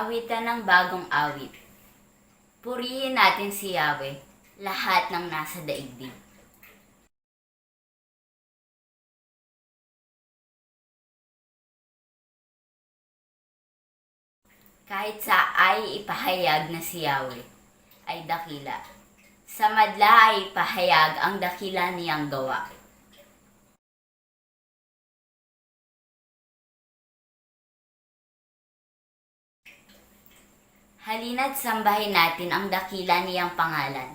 Awitan ng bagong awit. Purihin natin si Yahweh, lahat ng nasa daigdig. Kahit sa ay ipahayag na si Yahweh ay dakila. Sa madla ay ipahayag ang dakila niyang gawa. Halina't sambahin natin ang dakila niyang pangalan,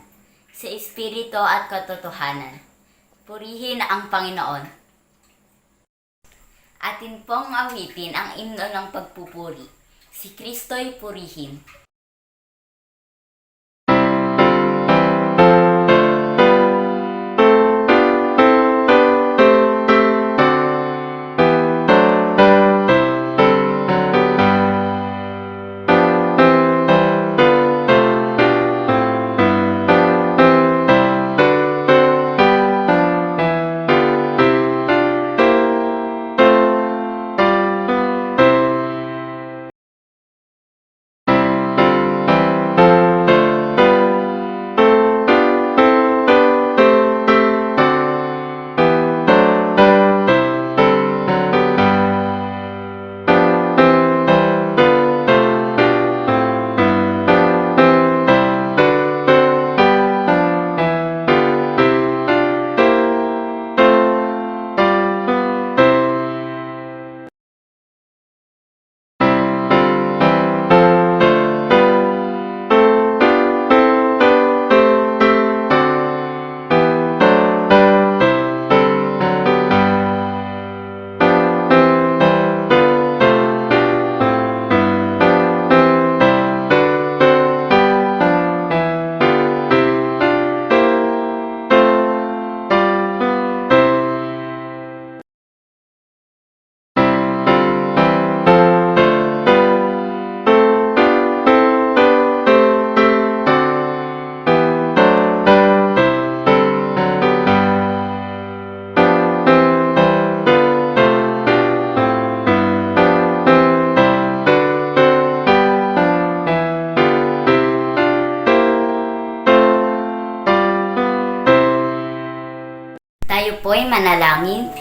sa espiritu at katotohanan. Purihin ang Panginoon. Atin pong awitin ang himno ng pagpupuri. Si Kristo'y purihin. Tayo po'y manalangin.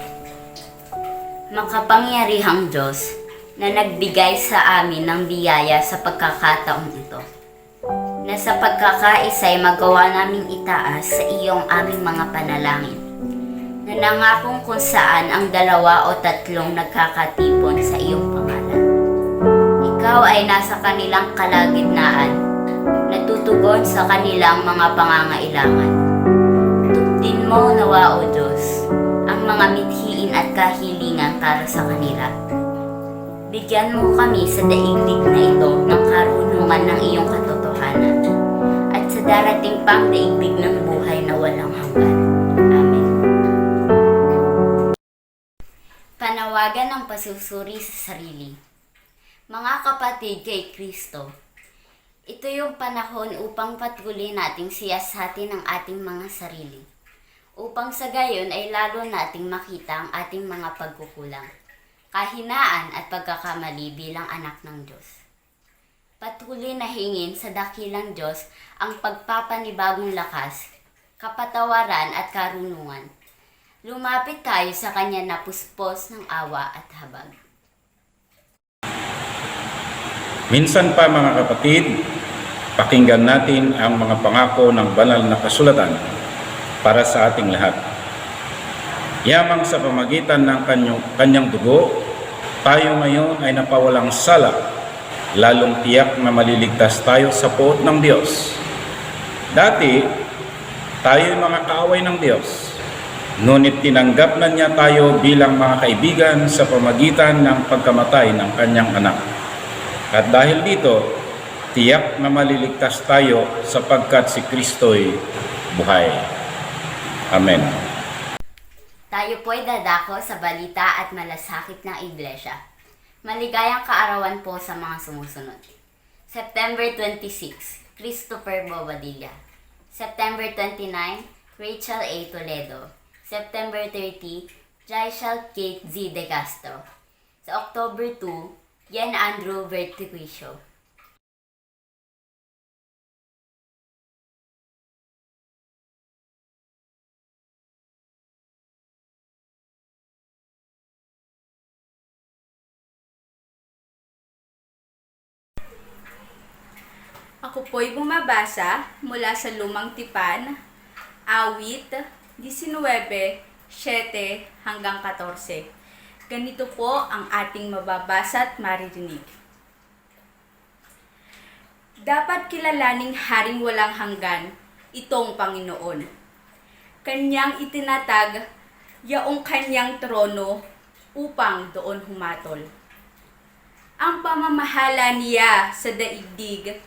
Makapangyarihang Diyos na nagbigay sa amin ng biyaya sa pagkakataong ito, na sa pagkakaisa'y magawa naming itaas sa iyong aming mga panalangin, na nangakong kung saan ang 2 o 3 nagkakatipon sa iyong pangalan. Ikaw ay nasa kanilang kalagitnaan, natutugon sa kanilang mga pangangailangan. Tugtin mo nawa, O Diyos, ang mga mithiin at kahilingan para sa kanila. Bigyan mo kami sa daigdig na ito ng karunungan ng iyong katotohanan at sa darating pang daigdig ng buhay na walang hanggan. Amen. Panawagan ng pasusuri sa sarili. Mga kapatid kay Kristo, ito yung panahon upang patuloy nating siyasatin ang ating mga sarili, upang sa gayon ay lalo nating makita ang ating mga pagkukulang, kahinaan at pagkakamali bilang anak ng Diyos. Patuloy na hingin sa dakilang Diyos ang pagpapanibagong lakas, kapatawaran at karunungan. Lumapit tayo sa Kanya na puspos ng awa at habag. Minsan pa mga kapatid, pakinggan natin ang mga pangako ng banal na kasulatan para sa ating lahat. Yamang sa pamagitan ng kanyang dugo, tayo ngayon ay napawalang sala, lalong tiyak na maliligtas tayo sa poot ng Diyos. Dati, tayo ay mga kaaway ng Diyos, ngunit tinanggap na niya tayo bilang mga kaibigan sa pamagitan ng pagkamatay ng kanyang anak. At dahil dito, tiyak na maliligtas tayo sapagkat si Kristo'y buhay. Amen. Tayo po'y dadako sa balita at malasakit ng Iglesia. Maligayang kaarawan po sa mga sumusunod. September 26, Christopher Bobadilla. September 29, Rachel A. Toledo. September 30, Jaishal Kate Z. De Castro. Sa October 2, Yen Andrew Vertiquicio. Ako po'y bumabasa mula sa Lumang Tipan, awit 19:7 hanggang 14. Ganito po ang ating mababasa at maririnig. Dapat kilalaning haring walang hanggan itong Panginoon. Kanyang itinatag yaong kanyang trono upang doon humatol. Ang pamamahala niya sa daigdig,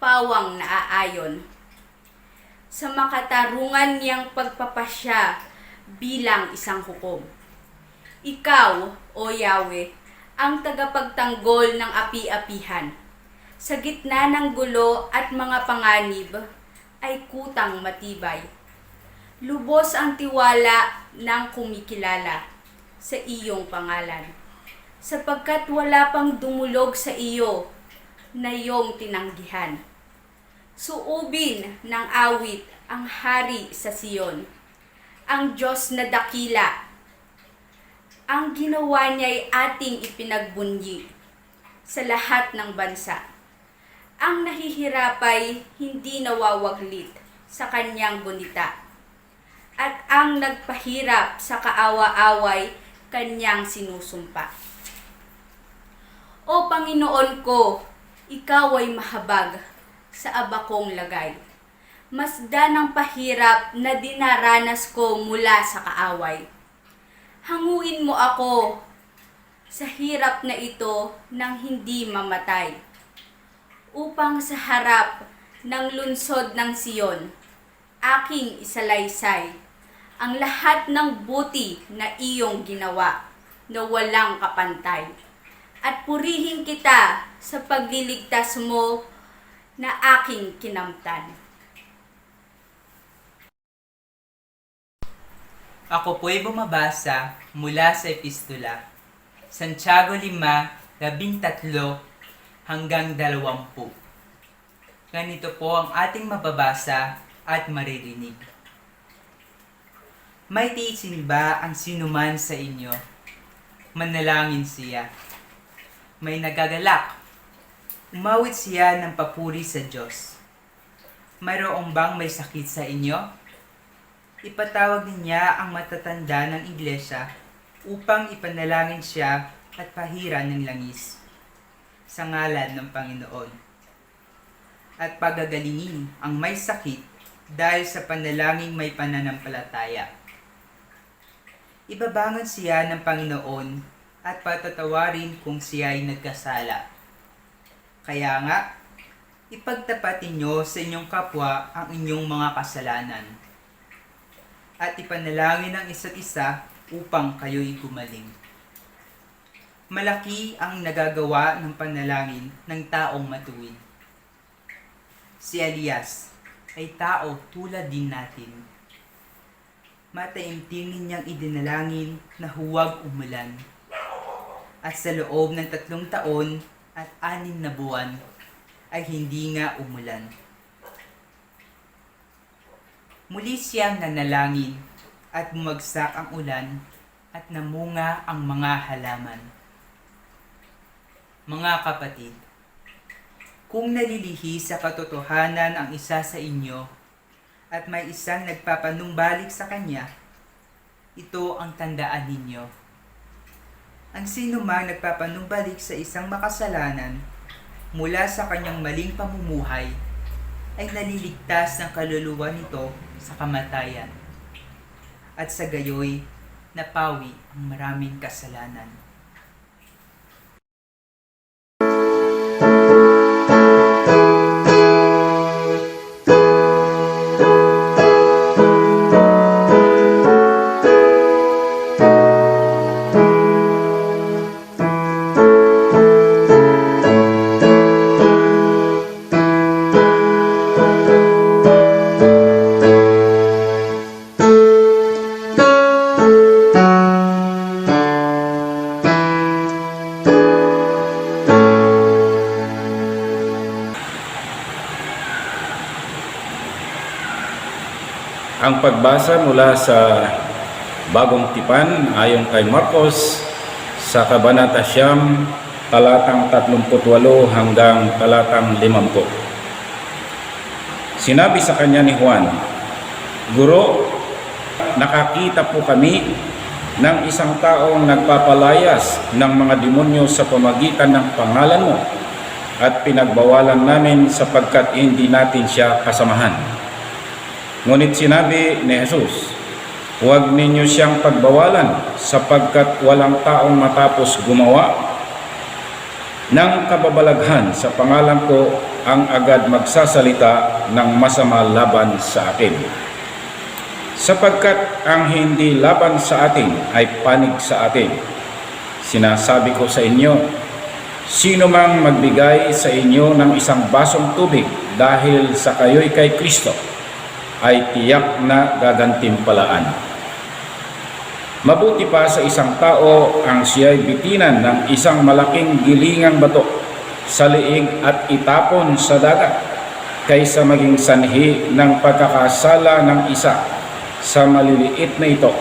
pawang naaayon. Sa makatarungan niyang pagpapasya bilang isang hukom. Ikaw, O Yahweh, ang tagapagtanggol ng api-apihan. Sa gitna ng gulo at mga panganib ay kutang matibay. Lubos ang tiwala ng kumikilala sa iyong pangalan. Sapagkat wala pang dumulog sa iyo na iyong tinanggihan. Suubin ng awit ang hari sa Siyon, ang Diyos na dakila. Ang ginawa niya'y ating ipinagbunyi sa lahat ng bansa. Ang nahihirapay hindi nawawaglit sa kanyang gunita. At ang nagpahirap sa kaawa-away kanyang sinusumpa. O Panginoon ko, ikaw ay mahabag sa abakong lagay. Masdan ang pahirap na dinaranas ko mula sa kaaway. Hanguin mo ako sa hirap na ito nang hindi mamatay. Upang sa harap ng lunsod ng Siyon, aking isalaysay ang lahat ng buti na iyong ginawa na walang kapantay. At purihin kita sa pagliligtas mo na aking kinamtan. Ako po'y bumabasa mula sa Epistula, Santiago 5:13 hanggang 20. Ganito po ang ating mababasa at maririnig. May tiisin ba ang sinuman sa inyo? Manalangin siya. May nagagalak. Umawit siya ng papuri sa Diyos. Mayroong bang may sakit sa inyo? Ipatawag niya ang matatanda ng iglesia upang ipanalangin siya at pahiran ng langis sa ngalan ng Panginoon. At pagagalingin ang may sakit dahil sa panalangin may pananampalataya. Ibabangon siya ng Panginoon at patatawarin kung siya ay nagkasala. Kaya nga, ipagtapat ninyo sa inyong kapwa ang inyong mga kasalanan at ipanalangin ang isa't isa upang kayo'y gumaling. Malaki ang nagagawa ng panalangin ng taong matuwid. Si Elias ay tao tulad din natin. Mataimtim niyang idinalangin na huwag umulan. At sa loob ng 3 taon at 6 na buwan ay hindi nga umulan. Muli siyang nanalangin at bumagsak ang ulan at namunga ang mga halaman. Mga kapatid, kung nalilihi sa katotohanan ang isa sa inyo at may isang nagpapanumbalik sa kanya, ito ang tandaan ninyo. Ang sino mang nagpapanumbalik sa isang makasalanan mula sa kanyang maling pamumuhay ay naliligtas ng kaluluwa nito sa kamatayan at sa gayoy napawi ang maraming kasalanan. Ang pagbasa mula sa Bagong Tipan ayon kay Marcos sa Kabanata 9, talatang 38 hanggang talatang 50. Sinabi sa kanya ni Juan, "Guro, nakakita po kami ng isang taong nagpapalayas ng mga demonyo sa pamagitan ng pangalan mo at pinagbawalan namin sapagkat hindi natin siya kasamahan." Ngunit sinabi ni Jesus, "Huwag ninyo siyang pagbawalan sapagkat walang taong matapos gumawa ng kababalaghan sa pangalan ko ang agad magsasalita ng masama laban sa akin. Sapagkat ang hindi laban sa atin ay panig sa atin. Sinasabi ko sa inyo, sino mang magbigay sa inyo ng isang basong tubig dahil sa kayo'y kay Kristo, ay tiyak na gagantimpalaan. Mabuti pa sa isang tao ang siya'y bitinan ng isang malaking gilingang bato sa liig at itapon sa dagat, kaysa maging sanhi ng pagkakasala ng isa sa maliliit na ito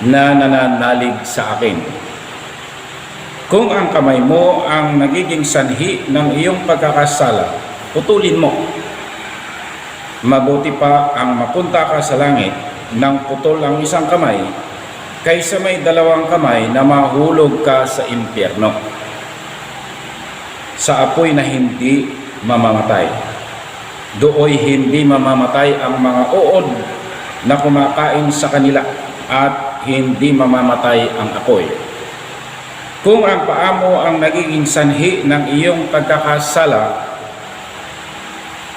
na nananalig sa akin. Kung ang kamay mo ang nagiging sanhi ng iyong pagkakasala, putulin mo. Mabuti pa ang mapunta ka sa langit nang putol ang isang kamay, kaysa may dalawang kamay na mahulog ka sa impyerno, sa apoy na hindi mamamatay. Dooy hindi mamamatay ang mga uod na kumakain sa kanila, at hindi mamamatay ang apoy. Kung ang paa mo ang nagiging sanhi ng iyong pagkakasala,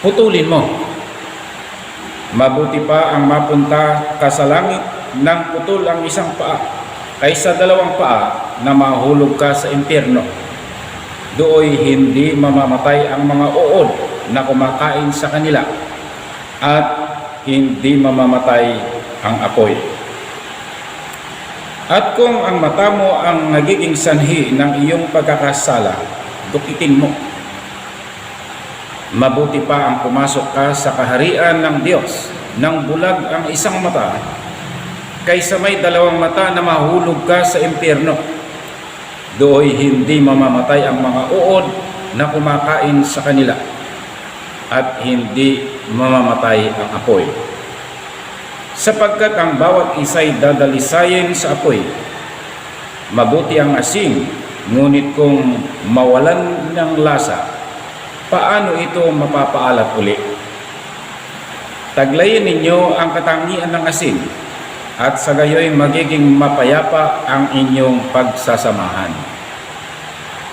putulin mo. Mabuti pa ang mapunta ka sa langit nang putol ang isang paa, kaysa dalawang paa na mahulog ka sa impyerno. Dooy hindi mamamatay ang mga uod na kumakain sa kanila, at hindi mamamatay ang apoy. At kung ang mata mo ang nagiging sanhi ng iyong pagkakasala, dukitin mo. Mabuti pa ang pumasok ka sa kaharian ng Diyos nang bulag ang isang mata, kaysa may dalawang mata na mahulog ka sa impyerno. Dooy hindi mamamatay ang mga uod na kumakain sa kanila, at hindi mamamatay ang apoy. Sapagkat ang bawat isa'y dadalisayin sa apoy. Mabuti ang asin, ngunit kung mawalan ng lasa, paano ito mapapaalat uli? Taglayin ninyo ang katangian ng asin, at sa gayoy magiging mapayapa ang inyong pagsasamahan.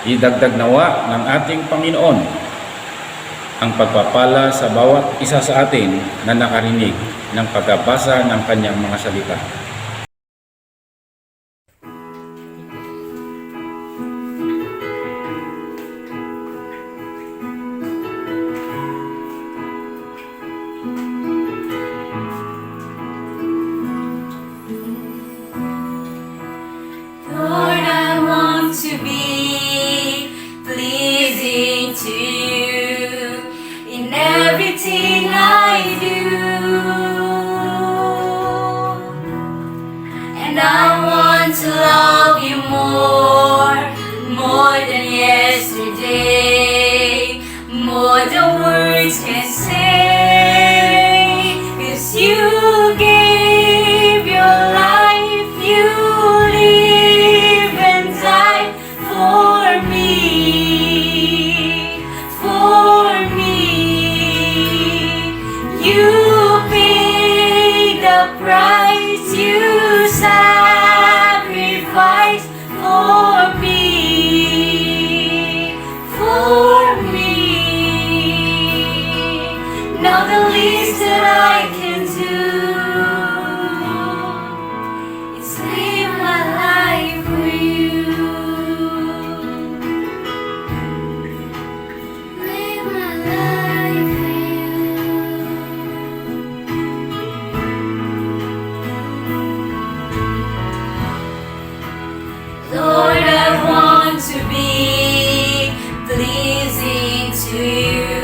Idagdag nawa ng ating Panginoon ang pagpapala sa bawat isa sa atin na nakarinig ng pagbabasa ng kanyang mga salita. Lord, I want to be pleasing to you in everything I do. And I want to love you more than yesterday, more than words can say. 'Cause you gave your life, you live and died for me, for me. You paid the price, you sacrificed for me, for me. Now the least that I can do is live my life for you. Live my life for you. Lord, I want to be pleasing to you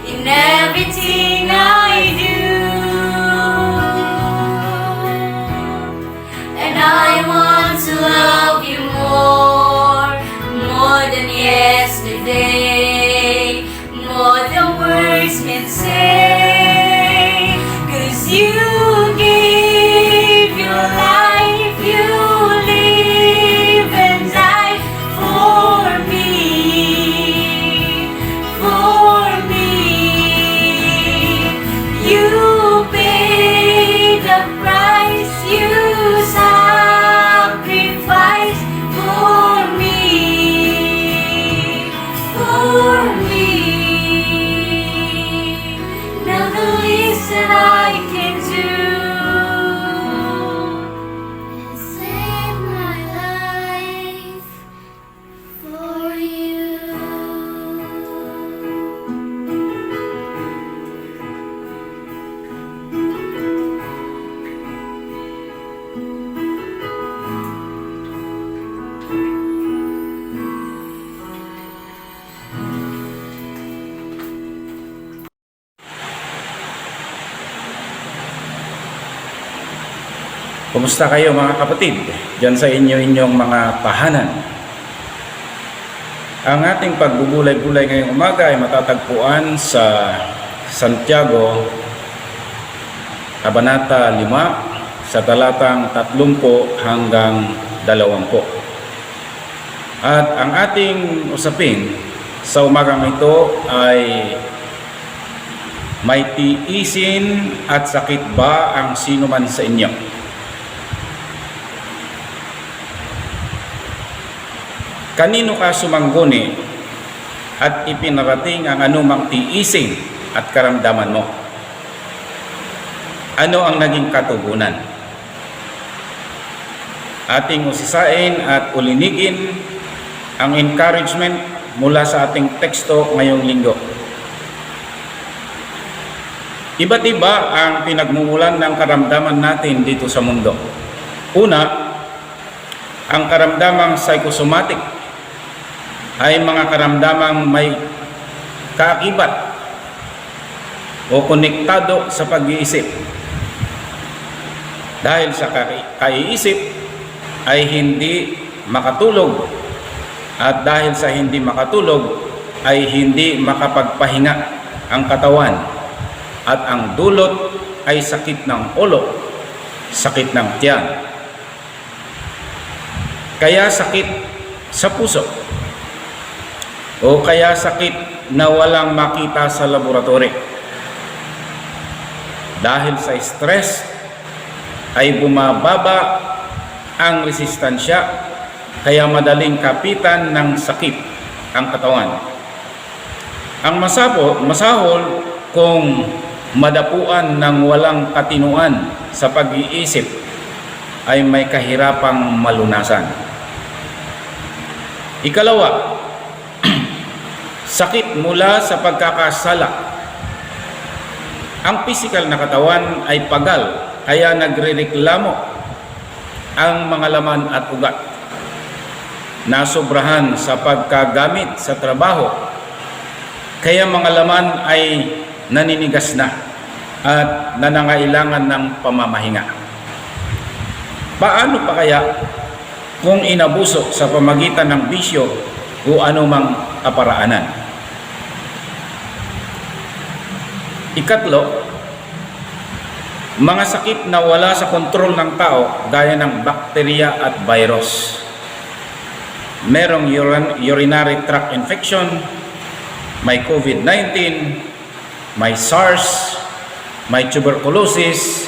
in everything I do. And Kumusta kayo mga kapatid? Diyan sa inyong mga tahanan. Ang ating pagbubulay-bulay ngayong umaga ay matatagpuan sa Santiago, Kabanata 5, sa talatang 30 hanggang 20. At ang ating usapin sa umagang ito ay may tiisin at sakit ba ang sino man sa inyo? Kanino ka sumangguni at ipinarating ang anumang tiisin at karamdaman mo? Ano ang naging katugunan? Ating usisain at ulinigin ang encouragement mula sa ating teksto ngayong linggo. Iba't iba ang pinagmumulan ng karamdaman natin dito sa mundo. Una, ang karamdamang psychosomatic ay mga karamdamang may kaakibat o konektado sa pag-iisip. Dahil sa kaiisip ay hindi makatulog, at dahil sa hindi makatulog ay hindi makapagpahinga ang katawan, at ang dulot ay sakit ng ulo, sakit ng tiyan, kaya sakit sa puso, o kaya sakit na walang makita sa laboratory. Dahil sa stress ay bumababa ang resistensya, kaya madaling kapitan ng sakit ang katawan. Ang masahol kung madapuan ng walang katinuan sa pag-iisip ay may kahirapang malunasan. Ikalawa, sakit mula sa pagkakasala. Ang pisikal na katawan ay pagal, kaya nagrereklamo ang mga laman at ugat. Nasobrahan sa pagkagamit sa trabaho, kaya mga laman ay naninigas na at nanangailangan ng pamamahinga. Paano pa kaya kung inabuso sa pamagitan ng bisyo o anumang kaparaanan? Ikatlo, mga sakit na wala sa kontrol ng tao gaya ng bakterya at virus. Merong urinary tract infection, may COVID-19, may SARS, may tuberculosis,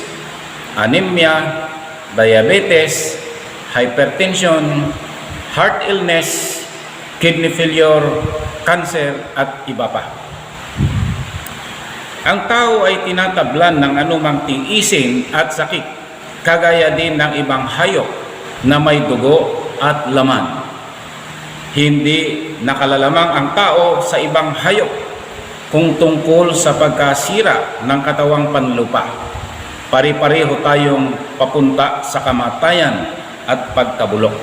anemia, diabetes, hypertension, heart illness, kidney failure, cancer at iba pa. Ang tao ay tinatablan ng anumang tiisin at sakit, kagaya din ng ibang hayop na may dugo at laman. Hindi nakalalamang ang tao sa ibang hayop kung tungkol sa pagkasira ng katawang panlupa. Pari-pareho tayong papunta sa kamatayan at pagkabulok.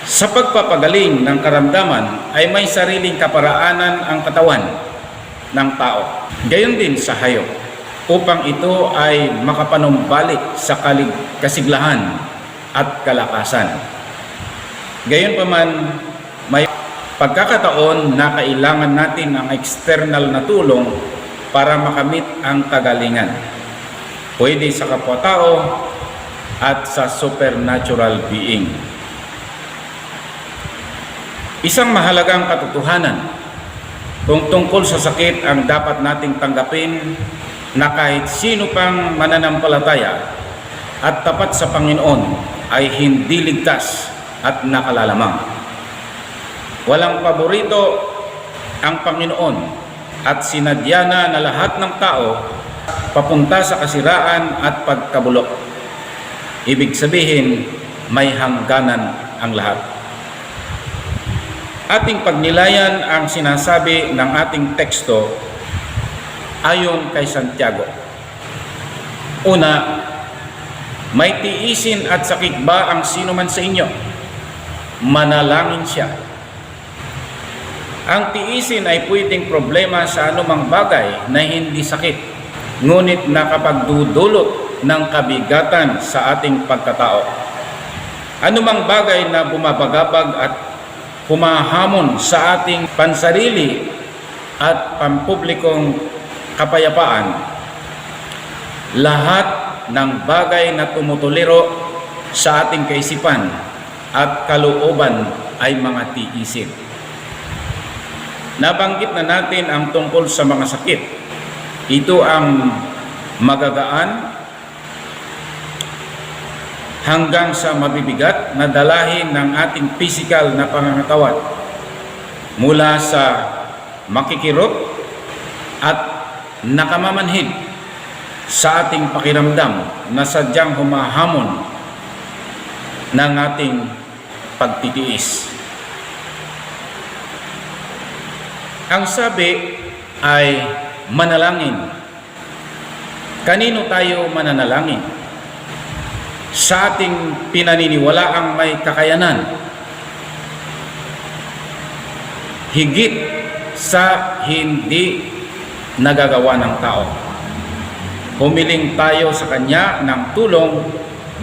Sa pagpapagaling ng karamdaman ay may sariling kaparaanan ang katawan ng tao, gayon din sa hayop, upang ito ay makapanumbalik sa kasiglahan at kalakasan. Gayon pa man, may pagkakataon na kailangan natin ang external na tulong para makamit ang kagalingan. Pwede sa kapwa-tao at sa supernatural being. Isang mahalagang katotohanan kung tungkol sa sakit ang dapat nating tanggapin, na kahit sino pang mananampalataya at tapat sa Panginoon ay hindi ligtas at nakalalamang. Walang paborito ang Panginoon at sinadya na lahat ng tao papunta sa kasiraan at pagkabulok. Ibig sabihin, may hangganan ang lahat. Ating pagnilayan ang sinasabi ng ating teksto ayon kay Santiago. Una, may tiisin at sakit ba ang sino man sa inyo? Manalangin siya. Ang tiisin ay pwedeng problema sa anumang bagay na hindi sakit, ngunit nakapagdudulot ng kabigatan sa ating pagkatao. Anumang bagay na bumabagabag at humahamon sa ating pansarili at pampublikong kapayapaan, lahat ng bagay na tumutuliro sa ating kaisipan at kalooban ay mga tiisin. Nabanggit na natin ang tungkol sa mga sakit. Ito ang magagaan hanggang sa mabibigat na dalahin ng ating physical na pangangatawan, mula sa makikirot at nakamamanhid sa ating pakiramdam na sadyang humahamon ng ating pagtitiis. Ang sabi ay manalangin. Kanino tayo mananalangin? Sa ating pinaniniwalaang may kakayanan, higit sa hindi nagagawa ng tao. Humiling tayo sa Kanya ng tulong,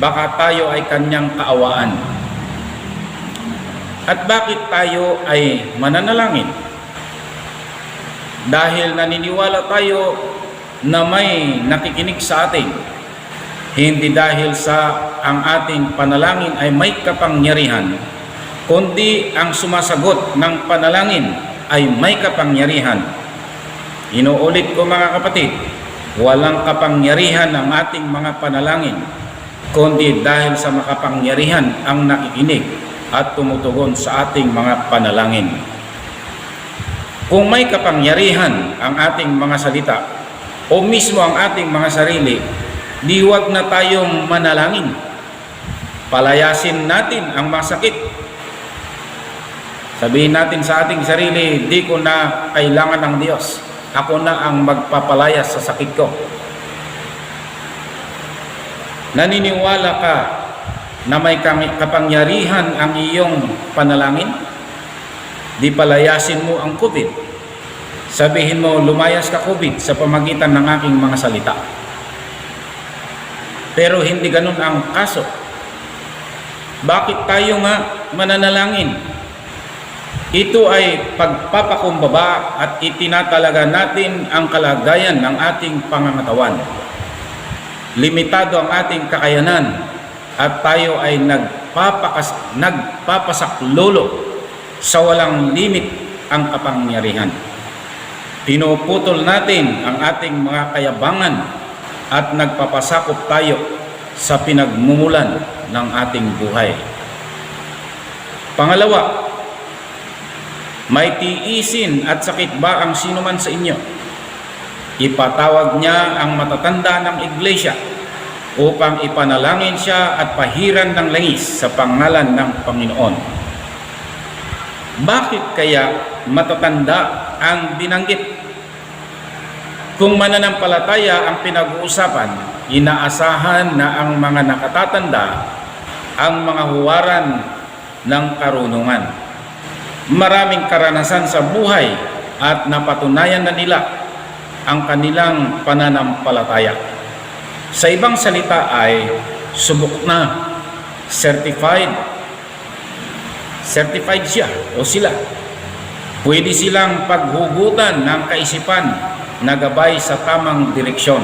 baka tayo ay Kanyang kaawaan. At bakit tayo ay mananalangin? Dahil naniniwala tayo na may nakikinig sa atin. Hindi dahil sa ang ating panalangin ay may kapangyarihan, kundi ang sumasagot ng panalangin ay may kapangyarihan. Inuulit ko mga kapatid, walang kapangyarihan ang ating mga panalangin, kundi dahil sa makapangyarihan ang nakikinig at tumutugon sa ating mga panalangin. Kung may kapangyarihan ang ating mga salita o mismo ang ating mga sarili, di wag na tayong manalangin. Palayasin natin ang masakit. Sabihin natin sa ating sarili, di ko na kailangan ng Diyos. Ako na ang magpapalayas sa sakit ko. Naniniwala ka na may kapangyarihan ang iyong panalangin? Di palayasin mo ang COVID. Sabihin mo, lumayas ka COVID sa pamagitan ng aking mga salita. Pero hindi ganun ang kaso. Bakit tayo nga mananalangin? Ito ay pagpapakumbaba at itinatalaga natin ang kalagayan ng ating pangangatawan. Limitado ang ating kakayanan at tayo ay nagpapasaklolo sa walang limit ang kapangyarihan. Pinuputol natin ang ating mga kayabangan at nagpapasakop tayo sa pinagmumulan ng ating buhay. Pangalawa, may tiisin at sakit ba ang sinuman sa inyo? Ipatawag niya ang matatanda ng iglesia upang ipanalangin siya at pahiran ng langis sa pangalan ng Panginoon. Bakit kaya matatanda ang binanggit? Kung mananampalataya ang pinag-uusapan, inaasahan na ang mga nakatatanda ang mga huwaran ng karunungan. Maraming karanasan sa buhay at napatunayan na nila ang kanilang pananampalataya. Sa ibang salita ay subok na, certified siya o sila. Pwede silang paghugutan ng kaisipan na gabay sa tamang direksyon.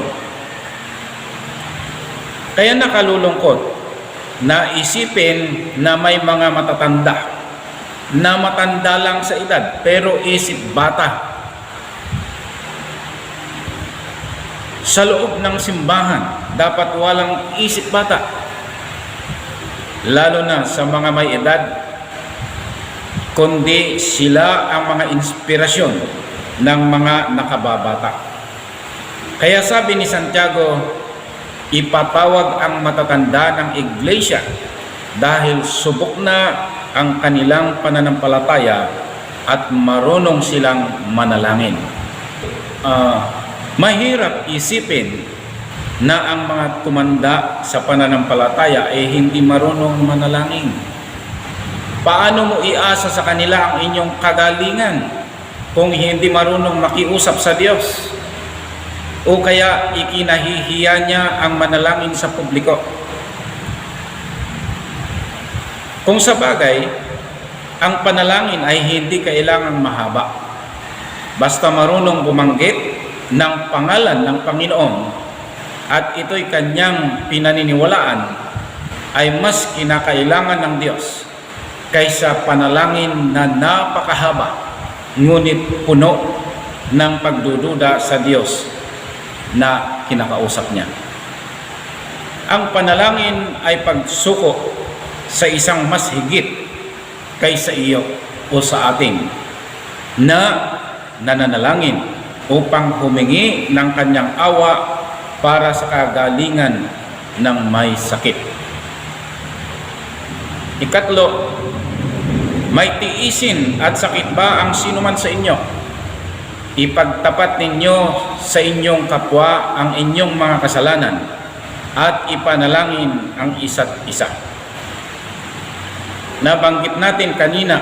Kaya nakalulungkot na isipin na may mga matatanda na matanda lang sa edad pero isip bata. Sa loob ng simbahan, dapat walang isip bata. Lalo na sa mga may edad, kundi sila ang mga inspirasyon ng mga nakababata. Kaya sabi ni Santiago, ipatawag ang matatanda ng iglesia dahil subok na ang kanilang pananampalataya at marunong silang manalangin. Mahirap isipin na ang mga tumanda sa pananampalataya ay hindi marunong manalangin. Paano mo iasa sa kanila ang inyong kagalingan kung hindi marunong makiusap sa Diyos? o kaya ikinahihiya niya ang manalangin sa publiko. Kung sa bagay, ang panalangin ay hindi kailangang mahaba. Basta marunong bumanggit ng pangalan ng Panginoon at ito'y kanyang pinaniniwalaan, ay mas kinakailangan ng Diyos kaysa panalangin na napakahaba ngunit puno ng pagdududa sa Diyos na kinakausap niya. Ang panalangin ay pagsuko sa isang mas higit kaysa iyo o sa ating na nananalangin upang humingi ng kanyang awa para sa kagalingan ng may sakit. Ikatlo, may tiisin at sakit ba ang sinuman sa inyo? Ipagtapat ninyo sa inyong kapwa ang inyong mga kasalanan at ipanalangin ang isa't isa. Nabanggit natin kanina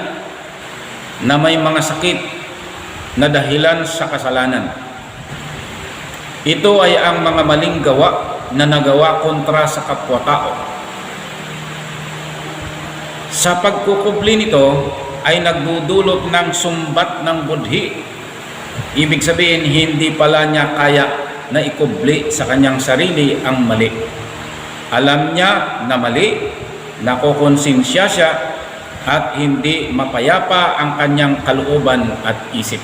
na may mga sakit na dahilan sa kasalanan. Ito ay ang mga maling gawa na nagawa kontra sa kapwa-tao. Sa pagkukubli nito ay nagdudulot ng sumbat ng budhi. Ibig sabihin, hindi pala niya kaya na ikubli sa kanyang sarili ang mali. Alam niya na mali, nakokonsensya siya, at hindi mapayapa ang kanyang kalooban at isip.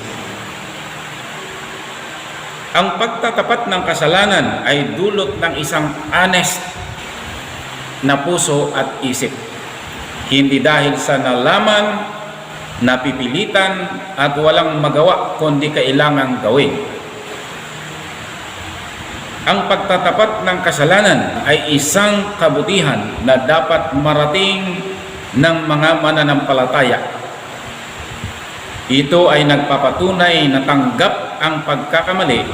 Ang pagtatapat ng kasalanan ay dulot ng isang honest na puso at isip. Hindi dahil sa nalaman, napipilitan at walang magawa kundi kailangang gawin. Ang pagtatapat ng kasalanan ay isang kabutihan na dapat marating ng mga mananampalataya. Ito ay nagpapatunay na tanggap ang pagkakamali,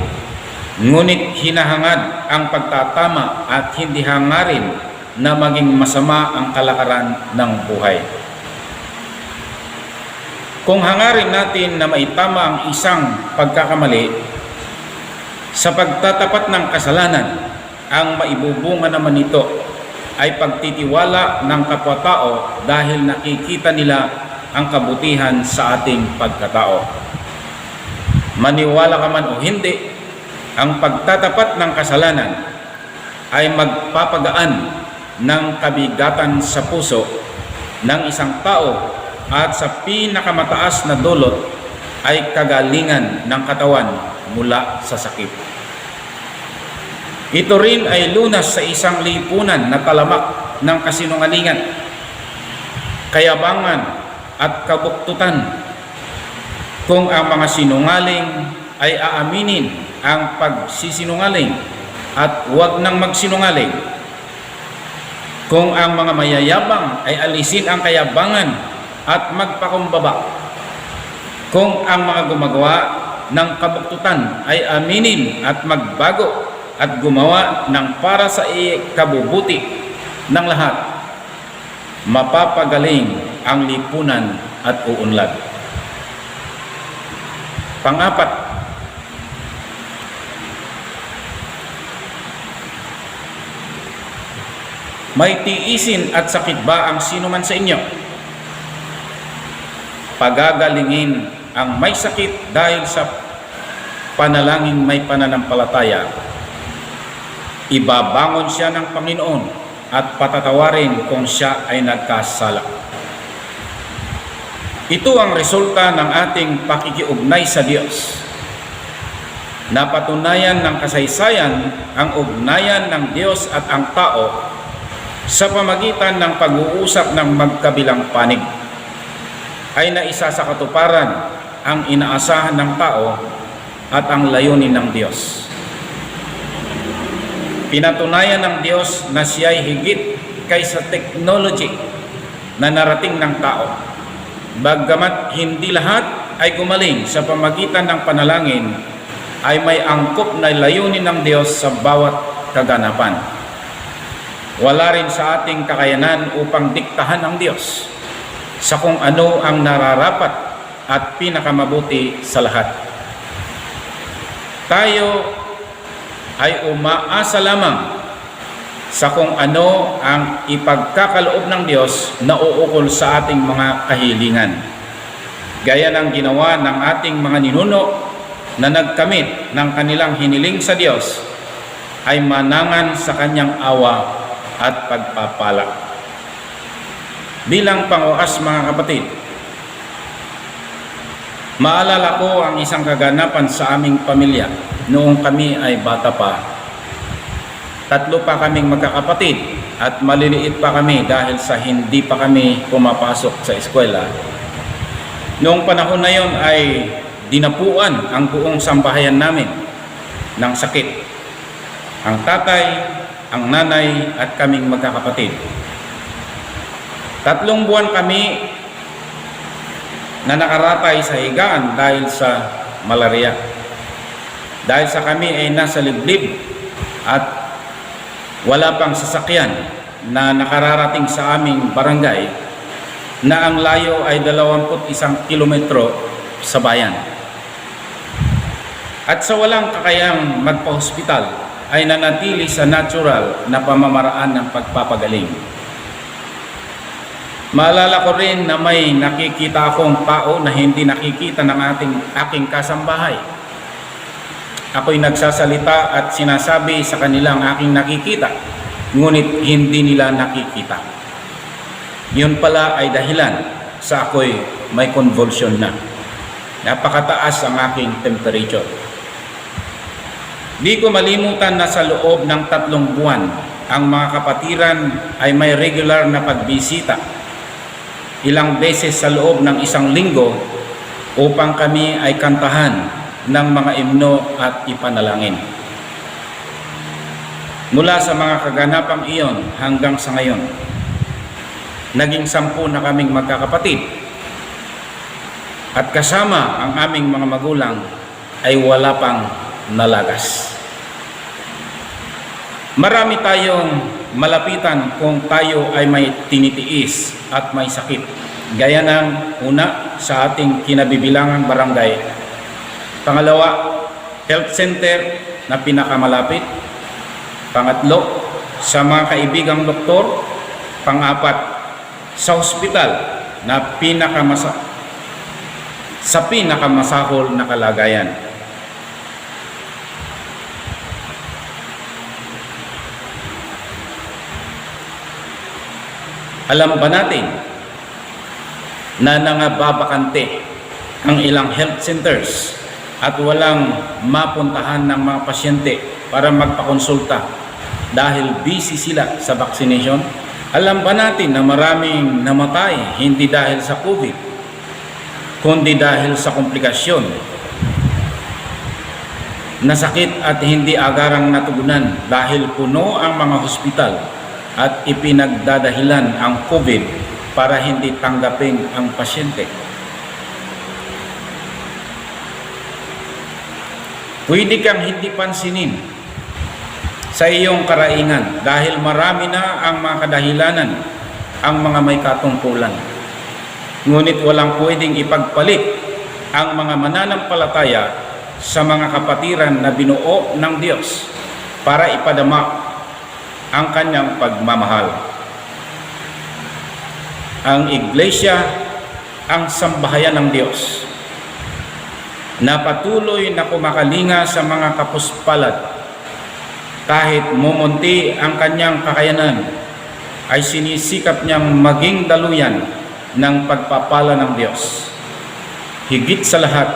ngunit hinahangad ang pagtatama at hindi hangarin na maging masama ang kalakaran ng buhay. Kung hangarin natin na maitama ang isang pagkakamali, sa pagtatapat ng kasalanan, ang maibubunga naman nito ay pagtitiwala ng kapwa-tao dahil nakikita nila ang kabutihan sa ating pagkatao. Maniwala ka man o hindi, ang pagtatapat ng kasalanan ay magpapagaan ng kabigatan sa puso ng isang tao at sa pinakamataas na dulot ay kagalingan ng katawan mula sa sakit. Ito rin ay lunas sa isang lipunan na talamak ng kasinungalingan, kayabangan at kabuktutan. Kung ang mga sinungaling ay aaminin ang pagsisinungaling at huwag nang magsinungaling, kung ang mga mayayabang ay alisin ang kayabangan at magpakumbaba, kung ang mga gumagawa ng kabuktutan ay aminin at magbago at gumawa ng para sa ikabubuti ng lahat, mapapagaling ang lipunan at uunlad. Pang-apat, may tiisin at sakit ba ang sinuman sa inyo? Pagagalingin ang may sakit dahil sa panalangin may pananampalataya. Ibabangon siya ng Panginoon at patatawarin kung siya ay nagkasala. Ito ang resulta ng ating pakikiugnay sa Diyos. Napatunayan ng kasaysayan ang ugnayan ng Diyos at ang tao sa pamagitan ng pag-uusap ng magkabilang panig. Ay naisa sa katuparan ang inaasahan ng tao at ang layunin ng Diyos. Pinatunayan ng Diyos na siya'y higit kaysa technology na narating ng tao. Bagamat hindi lahat ay gumaling sa pamagitan ng panalangin, ay may angkop na layunin ng Diyos sa bawat kaganapan. Wala rin sa ating kakayanan upang diktahan ang Diyos sa kung ano ang nararapat at pinakamabuti sa lahat. Tayo ay umaasa lamang sa kung ano ang ipagkakaloob ng Diyos na uukol sa ating mga kahilingan. Gaya ng ginawa ng ating mga ninuno na nagkamit ng kanilang hiniling sa Diyos ay manangan sa kanyang awa at pagpapala. Bilang pangwakas mga kapatid, maalala ko ang isang kaganapan sa aming pamilya noong kami ay bata pa. 3 pa kaming magkakapatid at maliliit pa kami dahil sa hindi pa kami pumapasok sa eskwela. Noong panahon na yon ay dinapuan ang buong sambahayan namin ng sakit. Ang tatay, ang nanay at kaming magkakapatid. 3 buwan kami na nakaratay sa higaan dahil sa malaria. Dahil sa kami ay nasa liblib at wala pang sasakyan na nakararating sa aming barangay na ang layo ay 21 kilometro sa bayan. At sa walang kakayang magpa-hospital ay nanatili sa natural na pamamaraan ng pagpapagaling. Maalala ko rin na may nakikita akong tao na hindi nakikita ng aking kasambahay. Ako'y nagsasalita at sinasabi sa kanilang aking nakikita, ngunit hindi nila nakikita. Yun pala ay dahilan sa ako'y may convulsion na. Napakataas ang aking temperature. Di ko malimutan na sa loob ng 3 buwan, ang mga kapatiran ay may regular na pagbisita. Ilang beses sa loob ng 1 linggo upang kami ay kantahan ng mga imno at ipanalangin. Mula sa mga kaganapang iyon hanggang sa ngayon, naging 10 na kaming magkakapatid at kasama ang aming mga magulang ay wala pang nalagas. Marami tayong malapitan kung tayo ay may tinitiis at may sakit. Gaya ng una sa ating kinabibilangang barangay. Pangalawa, health center na pinakamalapit. Pangatlo, sa mga kaibigang doktor. Pang-apat, sa hospital na sa pinakamasahol na kalagayan. Alam ba natin na nangababakante ang ilang health centers at walang mapuntahan ng mga pasyente para magpakonsulta dahil busy sila sa vaccination? Alam ba natin na maraming namatay hindi dahil sa COVID, kundi dahil sa komplikasyon na sakit at hindi agarang natugunan dahil puno ang mga hospital at ipinagdadahilan ang COVID para hindi tanggapin ang pasyente? Pwede kang hindi pansinin sa iyong karaingan dahil marami na ang mga kadahilanan, ang mga may katungkulan. Ngunit walang pwedeng ipagpalit ang mga mananampalataya sa mga kapatiran na binuo ng Diyos para ipadama ang kanyang pagmamahal. Ang iglesia, ang sambahayan ng Diyos, na patuloy na kumakalinga sa mga kapuspalad kahit mumunti ang kanyang kakayanan, ay sinisikap niyang maging daluyan ng pagpapala ng Diyos. Higit sa lahat,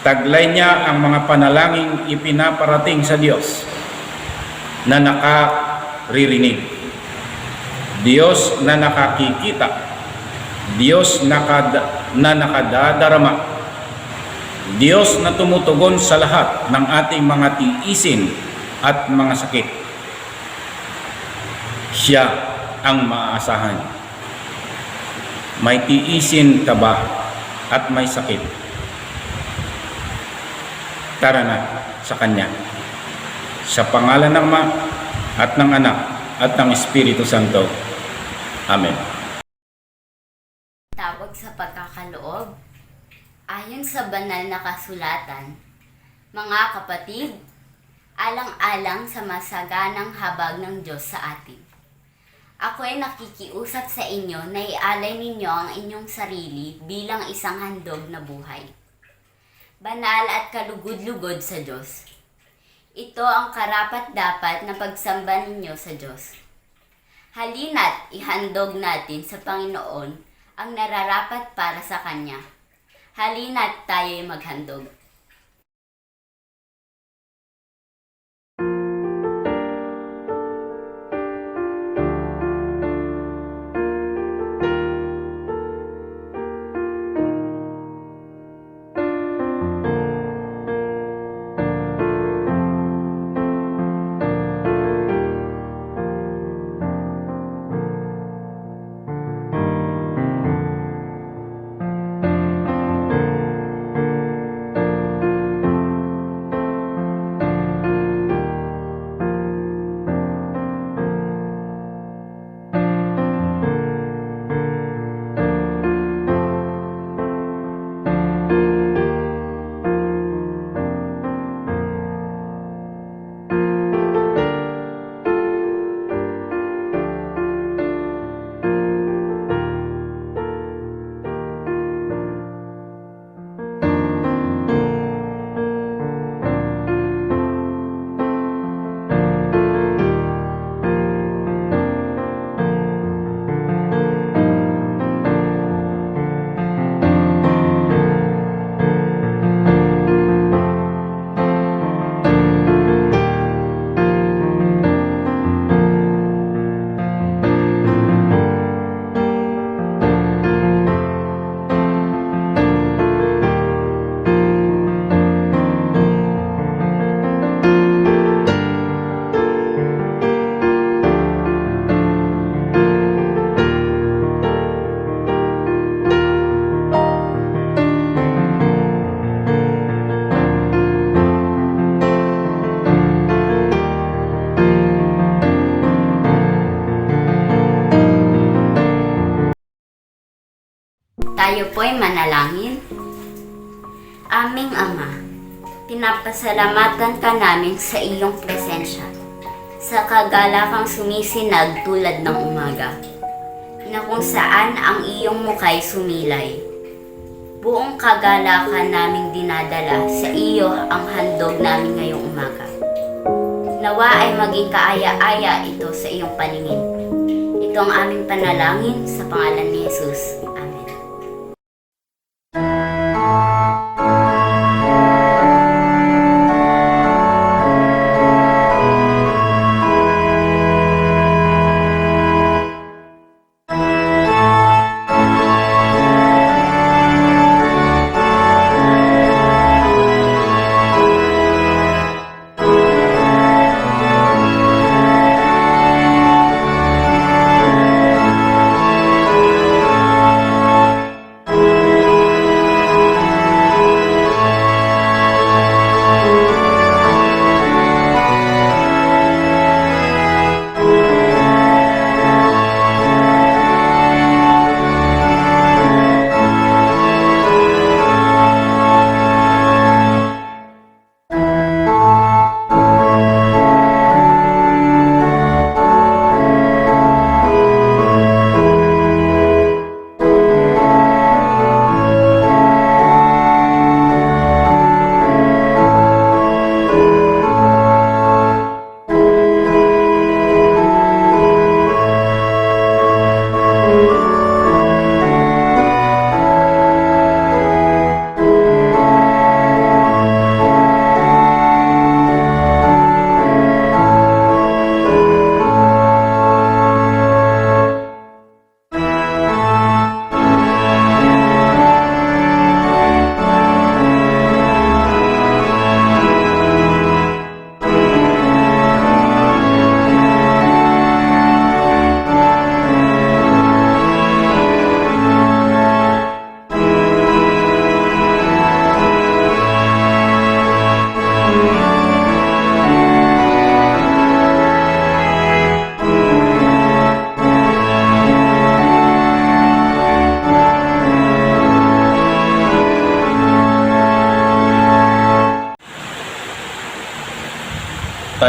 taglay niya ang mga panalangin ipinaparating sa Diyos na nakaririnig, Diyos na nakakikita, Diyos na nakadadarama, Diyos na tumutugon sa lahat ng ating mga tiisin at mga sakit. Siya ang maaasahan. May tiisin ka ba at may sakit? Tara na sa Kanya. Sa pangalan ng Ama at ng Anak at ng Espiritu Santo. Amen. Tawag sa pagkakaloob. Ayon sa banal na kasulatan, mga kapatid, alang-alang sa masaganang habag ng Diyos sa atin. Ako ay nakikiusap sa inyo na ialay ninyo ang inyong sarili bilang isang handog na buhay. Banal at kalugod-lugod sa Diyos. Ito ang karapat-dapat na pagsamba ninyo sa Diyos. Halina't ihandog natin sa Panginoon ang nararapat para sa Kanya. Halina't tayo'y maghandog. Tayo po'y manalangin. Aming Ama, pinapasalamatan ka namin sa iyong presensya, sa kagalakang sumisinag tulad ng umaga, na kung saan ang iyong mukhay sumilay. Buong kagalakan naming dinadala sa iyo ang handog namin ngayong umaga. Nawa ay maging kaaya-aya ito sa iyong paningin. Ito ang aming panalangin sa pangalan ni Jesus. Amen.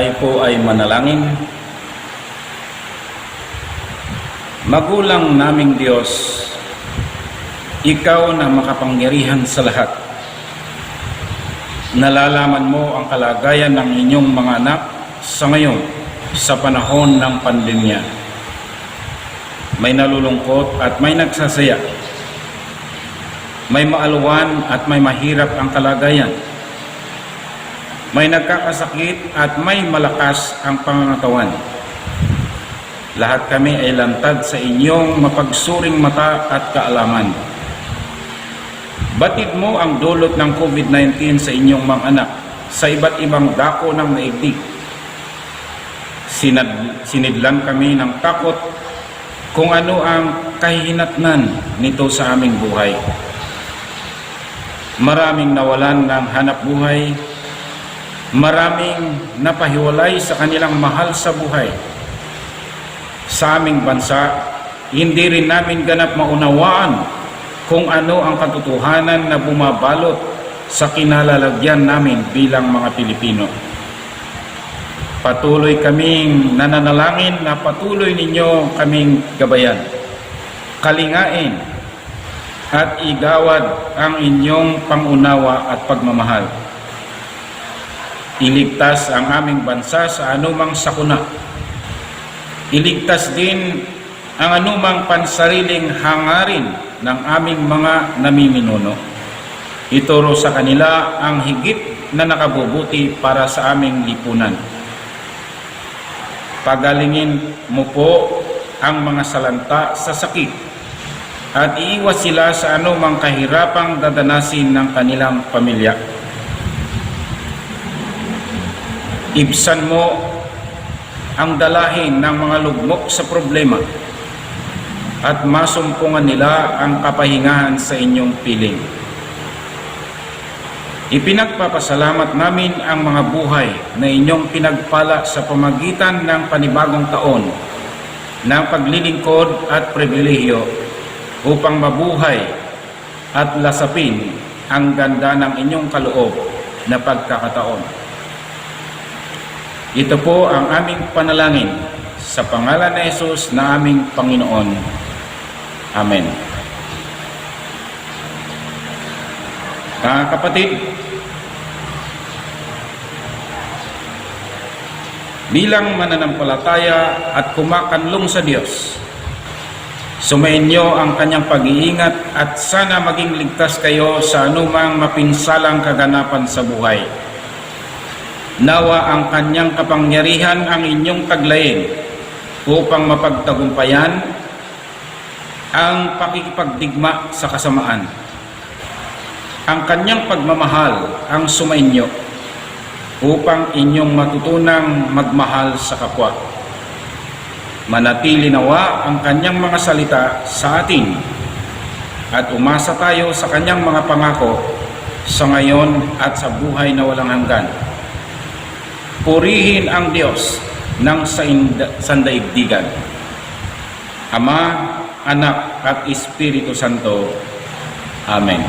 Tayo po ay manalangin. Magulang naming Diyos, Ikaw na makapangyarihan sa lahat. Nalalaman mo ang kalagayan ng inyong mga anak sa ngayon, sa panahon ng pandemya. May nalulungkot at may nagsasaya. May maaluwan at may mahirap ang kalagayan. May nagkakasakit at may malakas ang pangangatawan. Lahat kami ay lantad sa inyong mapagsuring mata at kaalaman. Batid mo ang dulot ng COVID-19 sa inyong mga anak sa iba't ibang dako ng daigdig. Sinidlan kami ng takot kung ano ang kahihinatnan nito sa aming buhay. Maraming nawalan ng hanap buhay. Maraming napahiwalay sa kanilang mahal sa buhay. Sa aming bansa, hindi rin namin ganap maunawaan kung ano ang katotohanan na bumabalot sa kinalalagyan namin bilang mga Pilipino. Patuloy kaming nananalangin na patuloy ninyo kaming gabayan, kalingain, at igawad ang inyong pangunawa at pagmamahal. Iligtas ang aming bansa sa anumang sakuna. Iligtas din ang anumang pansariling hangarin ng aming mga namiminuno. Ituro sa kanila ang higit na nakabubuti para sa aming lipunan. Pagalingin mo po ang mga salanta sa sakit at iiwas sila sa anumang kahirapang dadanasin ng kanilang pamilya. Ibsan mo ang dalahin ng mga lugmok sa problema at masumpungan nila ang kapahingahan sa inyong piling. Ipinagpapasalamat namin ang mga buhay na inyong pinagpala sa pamagitan ng panibagong taon ng paglilingkod at pribilehiyo upang mabuhay at lasapin ang ganda ng inyong kaloob na pagkakataon. Ito po ang aming panalangin sa pangalan ni Jesus na aming Panginoon. Amen. Kapatid, bilang mananampalataya at kumakanlong sa Diyos, sumainyo ang kanyang pag-iingat at sana maging ligtas kayo sa anumang mapinsalang kaganapan sa buhay. Nawa ang kanyang kapangyarihan ang inyong taglayin upang mapagtagumpayan ang pakikipagdigma sa kasamaan. Ang kanyang pagmamahal ang sumainyo upang inyong matutunang magmahal sa kapwa. Manatili nawa ang kanyang mga salita sa atin at umasa tayo sa kanyang mga pangako sa ngayon at sa buhay na walang hanggan. Purihin ang Diyos ng sandaigdigan, Ama, Anak at Espiritu Santo. Amen.